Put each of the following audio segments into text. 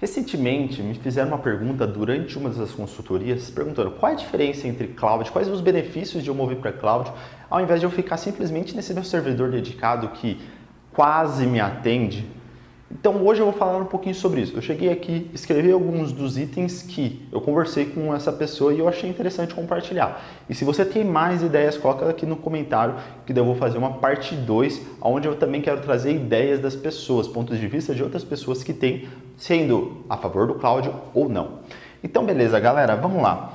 Recentemente me fizeram uma pergunta durante uma das consultorias, perguntando qual é a diferença entre cloud, quais os benefícios de eu mover para cloud, ao invés de eu ficar simplesmente nesse meu servidor dedicado que quase me atende. Então hoje eu vou falar um pouquinho sobre isso. Eu cheguei aqui, escrevi alguns dos itens que eu conversei com essa pessoa e eu achei interessante compartilhar. E se você tem mais ideias, coloca aqui no comentário que eu vou fazer uma parte 2, onde eu também quero trazer ideias das pessoas, pontos de vista de outras pessoas que têm, sendo a favor do cloud ou não. Então beleza, galera, vamos lá.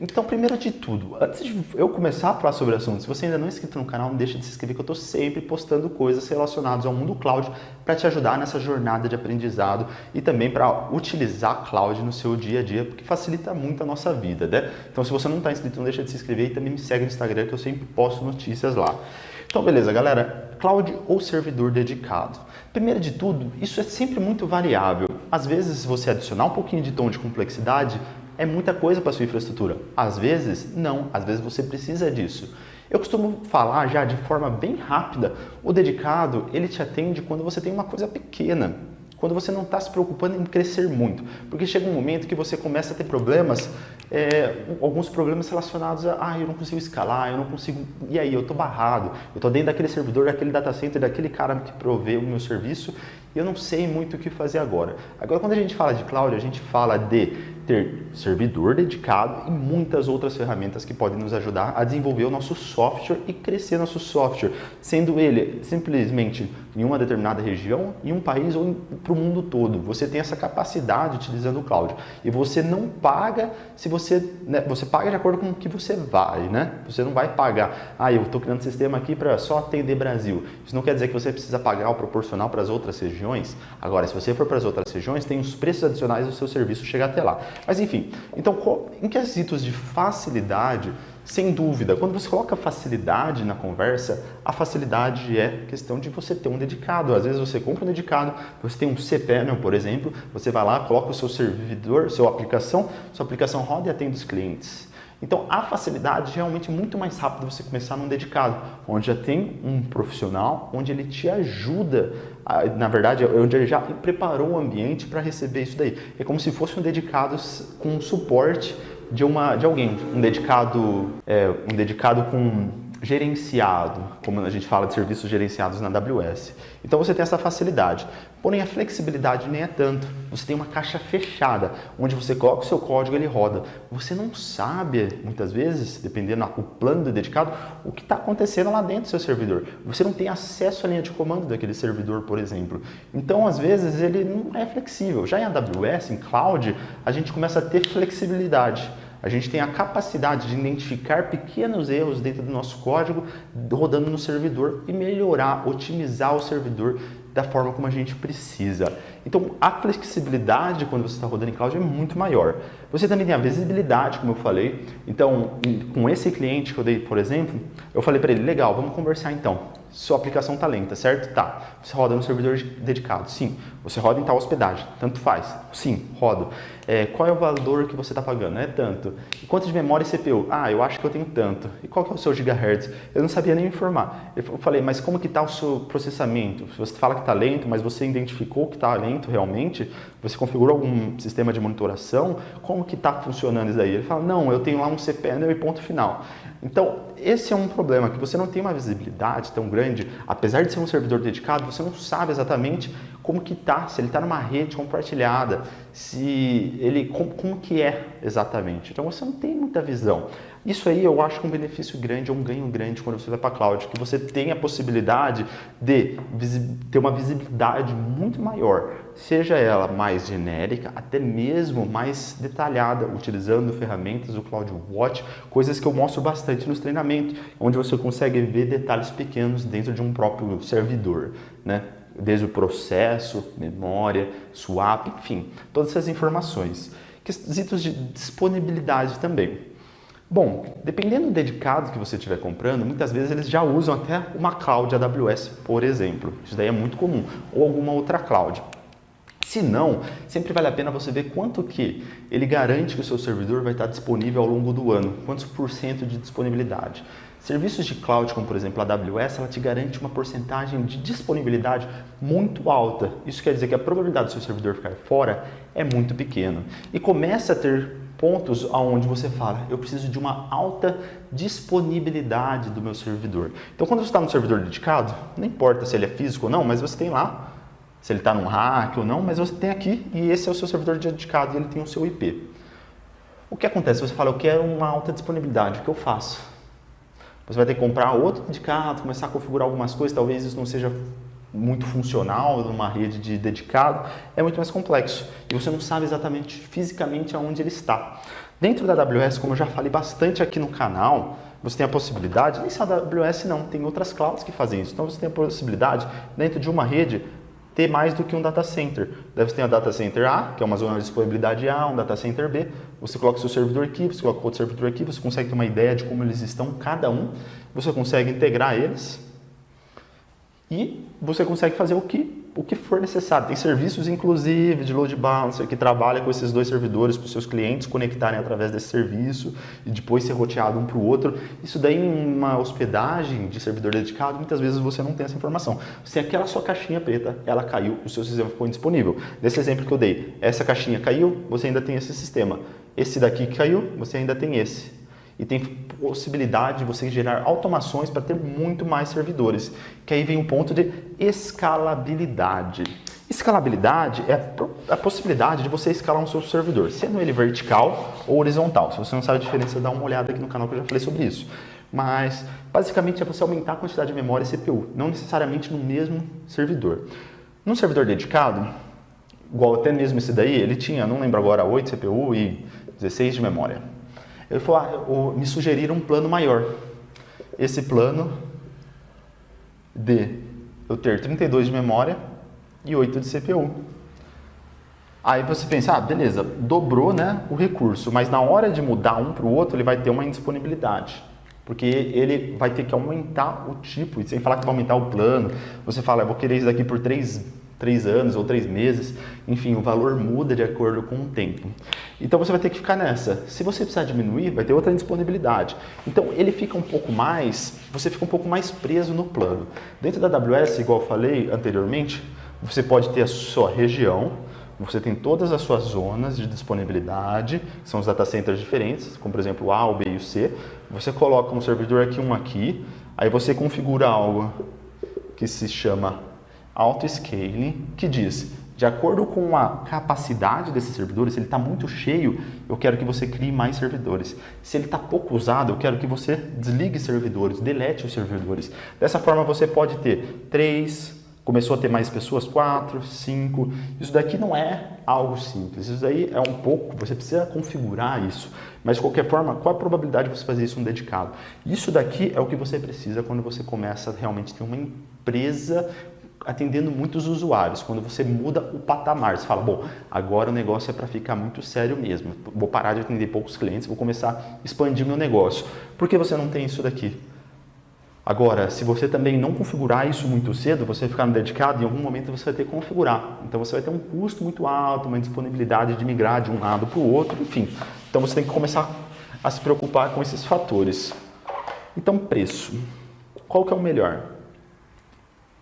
Então, primeiro de tudo, antes de eu começar a falar sobre o assunto, se você ainda não é inscrito no canal, não deixa de se inscrever, que eu estou sempre postando coisas relacionadas ao mundo cloud para te ajudar nessa jornada de aprendizado e também para utilizar cloud no seu dia a dia, porque facilita muito a nossa vida, né? Então, se você não está inscrito, não deixa de se inscrever e também me segue no Instagram, que eu sempre posto notícias lá. Então, beleza, galera, cloud ou servidor dedicado? Primeiro de tudo, isso é sempre muito variável. Às vezes, se você adicionar um pouquinho de tom de complexidade, é muita coisa para sua infraestrutura. Às vezes, não. Às vezes você precisa disso. Eu costumo falar já de forma bem rápida, o dedicado, ele te atende quando você tem uma coisa pequena, quando você não está se preocupando em crescer muito. Porque chega um momento que você começa a ter problemas, alguns problemas relacionados a eu não consigo escalar, eu não consigo... E aí, eu estou barrado, eu estou dentro daquele servidor, daquele data center, daquele cara que provê o meu serviço, e eu não sei muito o que fazer agora. Agora, quando a gente fala de cloud, a gente fala de ter servidor dedicado e muitas outras ferramentas que podem nos ajudar a desenvolver o nosso software e crescer nosso software, sendo ele simplesmente em uma determinada região, em um país ou para o mundo todo. Você tem essa capacidade utilizando o cloud e você não paga se você, né, você paga de acordo com o que você vai, né? Você não vai pagar, eu estou criando um sistema aqui para só atender Brasil. Isso não quer dizer que você precisa pagar o proporcional para as outras regiões. Agora, se você for para as outras regiões, tem os preços adicionais do seu serviço chegar até lá. Mas enfim, então em quesitos de facilidade, sem dúvida, quando você coloca facilidade na conversa, a facilidade é questão de você ter um dedicado. Às vezes você compra um dedicado, você tem um cPanel, por exemplo, você vai lá, coloca o seu servidor, sua aplicação roda e atende os clientes. Então, a facilidade é realmente muito mais rápido você começar num dedicado, onde já tem um profissional, onde ele te ajuda, na verdade, onde ele já preparou o ambiente para receber isso daí. É como se fosse um dedicado com suporte de alguém, um dedicado com gerenciado, como a gente fala de serviços gerenciados na AWS. Então você tem essa facilidade, porém a flexibilidade nem é tanto. Você tem uma caixa fechada, onde você coloca o seu código e ele roda. Você não sabe, muitas vezes, dependendo do plano do dedicado, o que está acontecendo lá dentro do seu servidor. Você não tem acesso à linha de comando daquele servidor, por exemplo. Então, às vezes, ele não é flexível. Já em AWS, em Cloud, a gente começa a ter flexibilidade. A gente tem a capacidade de identificar pequenos erros dentro do nosso código rodando no servidor e melhorar, otimizar o servidor da forma como a gente precisa. Então, a flexibilidade quando você está rodando em cloud é muito maior. Você também tem a visibilidade, como eu falei. Então, com esse cliente que eu dei, por exemplo, eu falei para ele, legal, vamos conversar então. Sua aplicação está lenta, certo? Tá. Você roda no servidor dedicado? Sim. Você roda em tal hospedagem? Tanto faz. Sim, rodo. Qual é o valor que você está pagando? É tanto. E quanto de memória e CPU? Eu acho que eu tenho tanto. E qual que é o seu gigahertz? Eu não sabia nem informar. Eu falei, mas como que está o seu processamento? Se você fala que está lento, mas você identificou que está lento realmente, você configurou algum sistema de monitoração, como que está funcionando isso daí? Ele fala, não, eu tenho lá um cPanel e ponto final. Então, esse é um problema, que você não tem uma visibilidade tão grande, apesar de ser um servidor dedicado, você não sabe exatamente como que está, se ele está numa rede compartilhada, como que é exatamente. Então, você não tem muita visão. Isso aí eu acho que é um benefício grande, um ganho grande quando você vai para a cloud, que você tem a possibilidade de ter uma visibilidade muito maior, seja ela mais genérica, até mesmo mais detalhada, utilizando ferramentas do CloudWatch, coisas que eu mostro bastante nos treinamentos, onde você consegue ver detalhes pequenos dentro de um próprio servidor, né? Desde o processo, memória, swap, enfim, todas essas informações. Quesitos de disponibilidade também. Bom, dependendo do dedicado que você estiver comprando, muitas vezes eles já usam até uma cloud AWS, por exemplo. Isso daí é muito comum, ou alguma outra cloud. Se não, sempre vale a pena você ver quanto que ele garante que o seu servidor vai estar disponível ao longo do ano, quantos % de disponibilidade. Serviços de cloud, como por exemplo a AWS, ela te garante uma porcentagem de disponibilidade muito alta. Isso quer dizer que a probabilidade do seu servidor ficar fora é muito pequena. E começa a ter pontos onde você fala, eu preciso de uma alta disponibilidade do meu servidor. Então quando você está no servidor dedicado, não importa se ele é físico ou não, mas você tem lá, se ele está num rack ou não, mas você tem aqui e esse é o seu servidor dedicado e ele tem o seu IP. O que acontece? Você fala, eu quero uma alta disponibilidade, o que eu faço? Você vai ter que comprar outro dedicado, começar a configurar algumas coisas, talvez isso não seja muito funcional numa rede de dedicado, é muito mais complexo e você não sabe exatamente fisicamente aonde ele está. Dentro da AWS, como eu já falei bastante aqui no canal, você tem a possibilidade, nem só da AWS não, tem outras clouds que fazem isso, então você tem a possibilidade dentro de uma rede ter mais do que um data center. Deve ter um data center A, que é uma zona de disponibilidade A, um data center B, você coloca o seu servidor aqui, você coloca outro servidor aqui, você consegue ter uma ideia de como eles estão cada um, você consegue integrar eles e você consegue fazer o que for necessário. Tem serviços, inclusive, de load balancer que trabalha com esses dois servidores para os seus clientes conectarem através desse serviço e depois ser roteado um para o outro. Isso daí em uma hospedagem de servidor dedicado, muitas vezes você não tem essa informação. Se aquela sua caixinha preta, ela caiu, o seu sistema ficou indisponível. Nesse exemplo que eu dei, essa caixinha caiu, você ainda tem esse sistema. Esse daqui caiu, você ainda tem esse. E tem possibilidade de você gerar automações para ter muito mais servidores. Que aí vem o ponto de escalabilidade. Escalabilidade é a possibilidade de você escalar um seu servidor, sendo ele vertical ou horizontal. Se você não sabe a diferença, dá uma olhada aqui no canal que eu já falei sobre isso. Mas, basicamente, é você aumentar a quantidade de memória e CPU, não necessariamente no mesmo servidor. Num servidor dedicado, igual até mesmo esse daí, ele tinha, não lembro agora, 8 CPU e 16 de memória. Ele falou, me sugeriram um plano maior. Esse plano de eu ter 32 de memória e 8 de CPU. Aí você pensa, beleza, dobrou, né, o recurso, mas na hora de mudar um para o outro, ele vai ter uma indisponibilidade. Porque ele vai ter que aumentar o tipo, e sem falar que vai aumentar o plano, você fala, eu vou querer isso daqui por 3 anos ou 3 meses, enfim, o valor muda de acordo com o tempo. Então você vai ter que ficar nessa. Se você precisar diminuir, vai ter outra indisponibilidade. Então ele fica um pouco mais, você fica um pouco mais preso no plano. Dentro da AWS, igual eu falei anteriormente, você pode ter a sua região, você tem todas as suas zonas de disponibilidade, que são os data centers diferentes, como por exemplo o A, o B e o C. Você coloca um servidor aqui, um aqui, aí você configura algo que se chama auto-scaling, que diz, de acordo com a capacidade desses servidores, se ele está muito cheio, eu quero que você crie mais servidores. Se ele está pouco usado, eu quero que você desligue servidores, delete os servidores. Dessa forma você pode ter 3, começou a ter mais pessoas, 4, 5. Isso daqui não é algo simples, isso daí é um pouco, você precisa configurar isso. Mas de qualquer forma, qual a probabilidade de você fazer isso no dedicado? Isso daqui é o que você precisa quando você começa a realmente ter uma empresa atendendo muitos usuários, quando você muda o patamar, você fala, bom, agora o negócio é para ficar muito sério mesmo, vou parar de atender poucos clientes, vou começar a expandir meu negócio. Por que você não tem isso daqui? Agora, se você também não configurar isso muito cedo, você vai ficar no dedicado e em algum momento você vai ter que configurar. Então você vai ter um custo muito alto, uma disponibilidade de migrar de um lado para o outro, enfim. Então você tem que começar a se preocupar com esses fatores. Então, preço. Qual que é o melhor?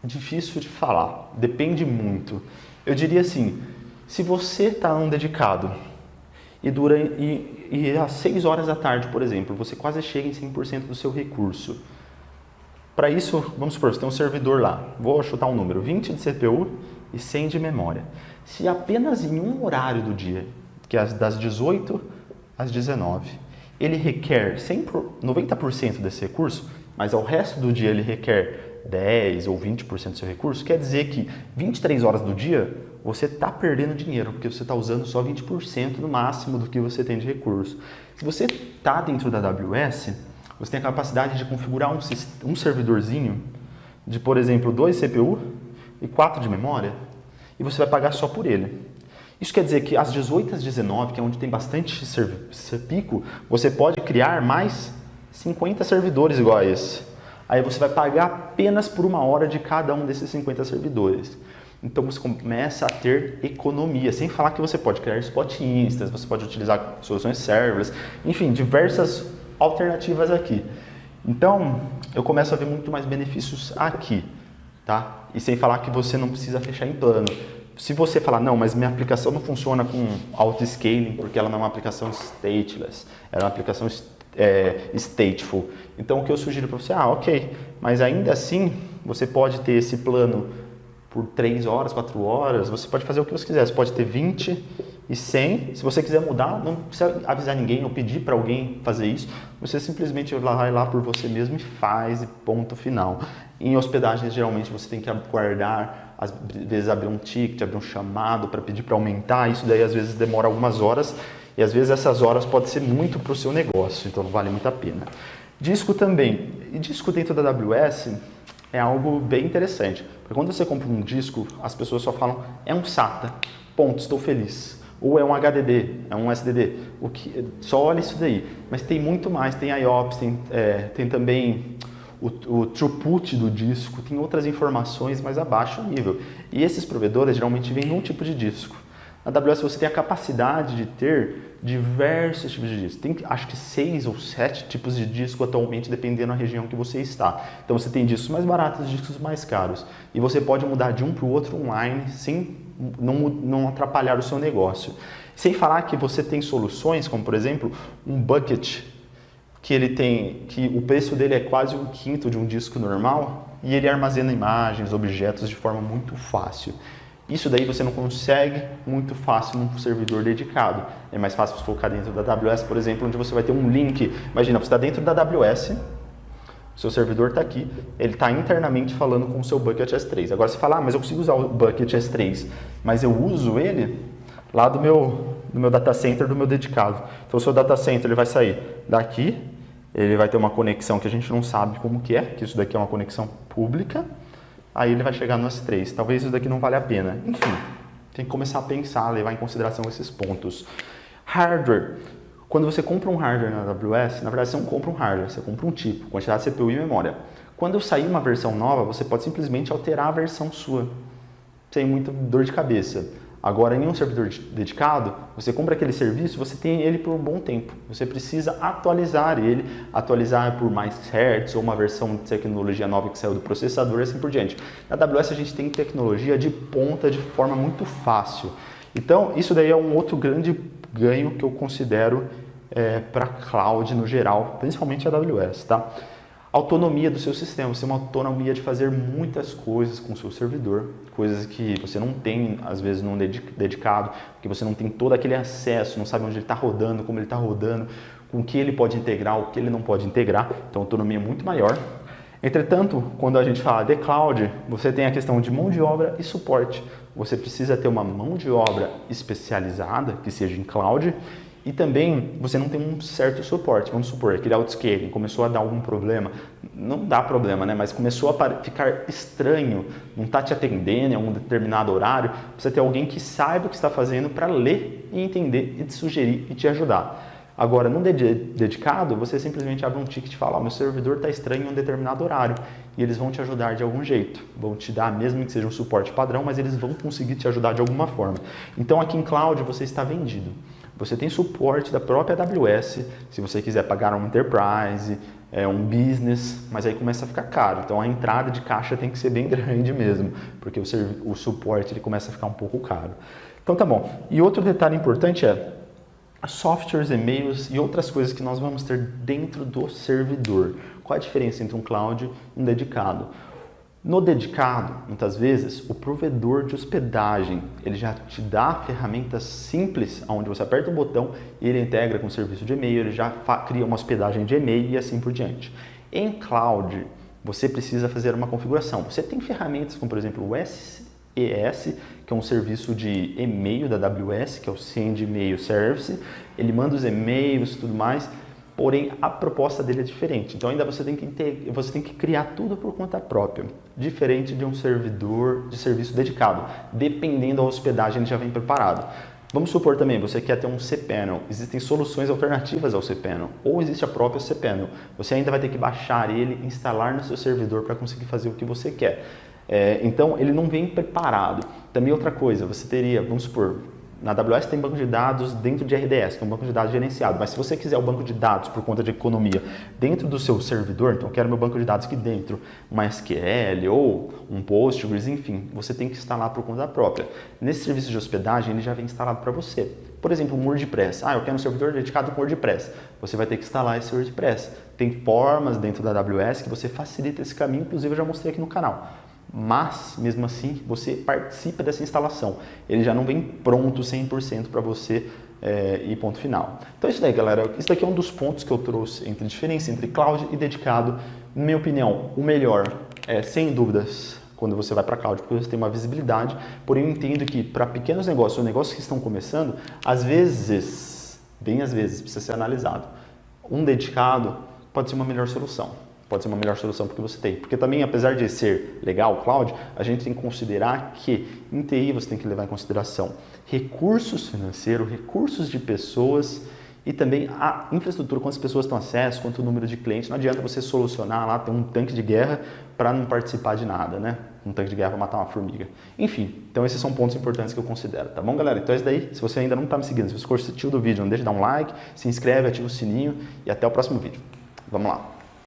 Difícil de falar, depende muito. Eu diria assim, se você está num dedicado e às 6 horas da tarde, por exemplo, você quase chega em 100% do seu recurso. Para isso, vamos supor, você tem um servidor lá, vou chutar um número, 20 de CPU e 100 de memória. Se apenas em um horário do dia, que é das 18 às 19, ele requer 90% desse recurso, mas ao resto do dia ele requer 10 ou 20% do seu recurso, quer dizer que 23 horas do dia você está perdendo dinheiro, porque você está usando só 20% no máximo do que você tem de recurso. Se você está dentro da AWS, você tem a capacidade de configurar um servidorzinho de, por exemplo, 2 CPU e 4 de memória, e você vai pagar só por ele. Isso quer dizer que às 18 às 19, que é onde tem bastante pico, você pode criar mais 50 servidores igual a esse. Aí você vai pagar apenas por 1 hora de cada um desses 50 servidores. Então você começa a ter economia, sem falar que você pode criar spot instance, você pode utilizar soluções serverless, enfim, diversas alternativas aqui. Então, eu começo a ver muito mais benefícios aqui, tá? E sem falar que você não precisa fechar em plano. Se você falar, não, mas minha aplicação não funciona com auto-scaling, porque ela não é uma aplicação stateless, ela é uma aplicação stateful. Então, o que eu sugiro para você, ok, mas ainda assim, você pode ter esse plano por 3 horas, 4 horas, você pode fazer o que você quiser, você pode ter 20 e 100, se você quiser mudar, não precisa avisar ninguém ou pedir para alguém fazer isso, você simplesmente vai lá por você mesmo e faz e ponto final. Em hospedagens, geralmente, você tem que aguardar, às vezes abrir um ticket, abrir um chamado para pedir para aumentar, isso daí às vezes demora algumas horas e às vezes essas horas pode ser muito para o seu negócio, então não vale muito a pena. Disco também, e disco dentro da AWS é algo bem interessante, porque quando você compra um disco, as pessoas só falam, é um SATA, ponto, estou feliz. Ou é um HDD, é um SDD, só olha isso daí. Mas tem muito mais, tem IOPS, tem também o throughput do disco, tem outras informações mais abaixo do nível. E esses provedores geralmente vêm num tipo de disco. Na AWS você tem a capacidade de ter diversos tipos de disco. Tem acho que 6 ou 7 tipos de disco atualmente, dependendo da região que você está. Então você tem discos mais baratos e discos mais caros. E você pode mudar de um para o outro online sem não atrapalhar o seu negócio. Sem falar que você tem soluções, como por exemplo, um bucket, que o preço dele é quase 1/5 de um disco normal e ele armazena imagens, objetos de forma muito fácil. Isso daí você não consegue muito fácil num servidor dedicado. É mais fácil você colocar dentro da AWS, por exemplo, onde você vai ter um link. Imagina, você está dentro da AWS, o seu servidor está aqui, ele está internamente falando com o seu Bucket S3. Agora você fala, mas eu consigo usar o Bucket S3, mas eu uso ele lá do meu data center, do meu dedicado. Então o seu data center ele vai sair daqui, ele vai ter uma conexão que a gente não sabe como que isso daqui é uma conexão pública, aí ele vai chegar no S3. Talvez isso daqui não vale a pena. Enfim, tem que começar a pensar, levar em consideração esses pontos. Hardware. Quando você compra um hardware na AWS, na verdade você não compra um hardware, você compra um tipo, quantidade de CPU e memória. Quando sair uma versão nova, você pode simplesmente alterar a versão sua, sem muita dor de cabeça. Agora, em um servidor dedicado, você compra aquele serviço, você tem ele por um bom tempo. Você precisa atualizar ele, atualizar por mais hertz ou uma versão de tecnologia nova que saiu do processador e assim por diante. Na AWS a gente tem tecnologia de ponta de forma muito fácil. Então, isso daí é um outro grande ganho que eu considero para cloud no geral, principalmente a AWS, tá? Autonomia do seu sistema, você tem uma autonomia de fazer muitas coisas com o seu servidor, coisas que você não tem, às vezes, num dedicado, porque você não tem todo aquele acesso, não sabe onde ele está rodando, como ele está rodando, com o que ele pode integrar, o que ele não pode integrar, então a autonomia é muito maior. Entretanto, quando a gente fala de cloud, você tem a questão de mão de obra e suporte. Você precisa ter uma mão de obra especializada, que seja em cloud, e também você não tem um certo suporte. Vamos supor, aquele outscaling começou a dar algum problema, não dá problema, né? Mas começou a ficar estranho, não está te atendendo em um determinado horário, precisa ter alguém que saiba o que está fazendo para ler e entender e te sugerir e te ajudar. Agora, num dedicado, você simplesmente abre um ticket e fala, meu servidor está estranho em um determinado horário, e eles vão te ajudar de algum jeito, vão te dar, mesmo que seja um suporte padrão, mas eles vão conseguir te ajudar de alguma forma. Então, aqui em cloud, você está vendido. Você tem suporte da própria AWS, se você quiser pagar um enterprise, um business, mas aí começa a ficar caro. Então, a entrada de caixa tem que ser bem grande mesmo, porque o suporte ele começa a ficar um pouco caro. Então, tá bom. E outro detalhe importante é softwares, e-mails e outras coisas que nós vamos ter dentro do servidor. Qual a diferença entre um cloud e um dedicado? No dedicado, muitas vezes, o provedor de hospedagem, ele já te dá ferramentas simples, onde você aperta um botão e ele integra com o serviço de e-mail, ele já cria uma hospedagem de e-mail e assim por diante. Em cloud, você precisa fazer uma configuração. Você tem ferramentas como, por exemplo, o SES, que é um serviço de e-mail da AWS, que é o Send Email Service. Ele manda os e-mails e tudo mais, porém a proposta dele é diferente. Então ainda você tem que criar tudo por conta própria, diferente de um servidor de serviço dedicado. Dependendo da hospedagem, ele já vem preparado. Vamos supor também, você quer ter um cPanel. Existem soluções alternativas ao cPanel, ou existe a própria cPanel. Você ainda vai ter que baixar ele, instalar no seu servidor para conseguir fazer o que você quer. Então, ele não vem preparado. Também outra coisa, você teria, vamos supor, Na AWS tem banco de dados dentro de RDS, que é um banco de dados gerenciado, mas se você quiser o banco de dados por conta de economia dentro do seu servidor, então eu quero meu banco de dados aqui dentro, uma SQL ou um Postgres, enfim, você tem que instalar por conta própria. Nesse serviço de hospedagem, ele já vem instalado para você. Por exemplo, um WordPress. Eu quero um servidor dedicado com WordPress. Você vai ter que instalar esse WordPress. Tem formas dentro da AWS que você facilita esse caminho, inclusive eu já mostrei aqui no canal. Mas, mesmo assim, você participa dessa instalação. Ele já não vem pronto 100% para você e ponto final. Então, isso daí, galera. Isso daqui é um dos pontos que eu trouxe entre diferença entre cloud e dedicado. Na minha opinião, o melhor é, sem dúvidas, quando você vai para cloud, porque você tem uma visibilidade. Porém, eu entendo que para pequenos negócios ou negócios que estão começando, às vezes, bem às vezes, precisa ser analisado. Um dedicado pode ser uma melhor solução. Pode ser uma melhor solução porque você tem. Porque também, apesar de ser legal o cloud, a gente tem que considerar que em TI você tem que levar em consideração recursos financeiros, recursos de pessoas e também a infraestrutura, quantas pessoas estão acesso, quanto o número de clientes. Não adianta você solucionar lá, ter um tanque de guerra para não participar de nada, né? Um tanque de guerra para matar uma formiga. Enfim, então esses são pontos importantes que eu considero, tá bom, galera? Então é isso daí. Se você ainda não está me seguindo, se você curtiu do vídeo, não deixe de dar um like, se inscreve, ativa o sininho e até o próximo vídeo. Vamos lá!